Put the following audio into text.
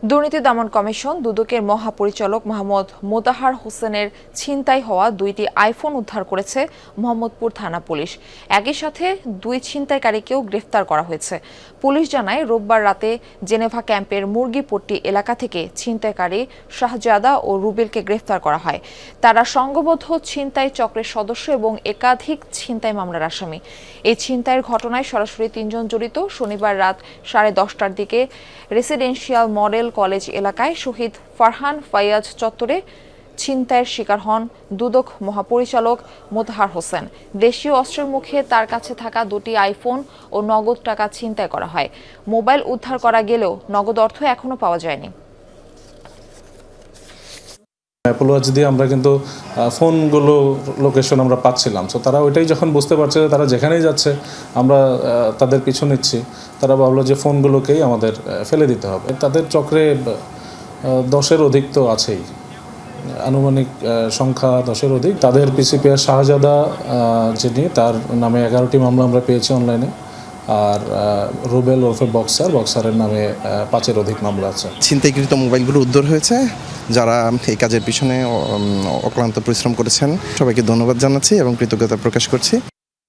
দুর্নীতি দমন কমিশন দুদকের মহাপরিচালক মোহাম্মদ মোতাহার হোসেনের ছিনতাই হওয়া দুইটি আইফোন উদ্ধার করেছে মোহাম্মদপুর থানা পুলিশ। একই সাথে দুই ছিনতাইকারীকেও গ্রেফতার করা হয়েছে। পুলিশ জানায়, রোববার রাতে জেনেভা ক্যাম্পের মুরগিপট্টি এলাকা থেকে ছিনতাইকারী শাহজাদা ও রুবেলকে গ্রেফতার করা হয়। তারা সংঘবদ্ধ ছিনতাই চক্রের সদস্য এবং একাধিক ছিনতাই মামলার আসামি। এই ছিনতাইয়ের ঘটনায় সরাসরি তিনজন জড়িত। শনিবার রাত 10:30টার দিকে রেসিডেন্সিয়াল মডেল কলেজ এলাকায় শহীদ ফারহান ফায়াজ চত্বরে ছিনতাইয়ের শিকার হন দুদক মহাপরিচালক মোতাহার হোসেন। দেশীয় অস্ত্রের মুখে তার কাছে থাকা দুটি আইফোন ও নগদ টাকা ছিনতাই করা হয়। মোবাইল উদ্ধার করা গেলেও নগদ অর্থ এখনো পাওয়া যায়নি। অ্যাপল ওয়াচ দিয়ে আমরা কিন্তু ফোনগুলো লোকেশন আমরা পাচ্ছিলাম। সো তারা ওইটাই যখন বুঝতে পারছে যে তারা যেখানেই যাচ্ছে আমরা তাদের পিছু নিচ্ছি, তারা ভাবলো যে ফোনগুলোকেই আমাদের ফেলে দিতে হবে। তাদের চক্রে 10-এর অধিক তো আছেই, আনুমানিক সংখ্যা 10-এর অধিক। তাদের পিসিপিআর শাহজাদা যিনি, তার নামে 11টি মামলা আমরা পেয়েছি অনলাইনে। আর রুবেল ওরফে বক্সারের নামে 5-এর অধিক মামলা আছে। ছিনতাইকৃত মোবাইলগুলো উদ্ধার হয়েছে। যারা এই কাজের পিছনে অক্লান্ত পরিশ্রম করেছেন সবাইকে ধন্যবাদ জানাচ্ছি এবং কৃতজ্ঞতা প্রকাশ করছি।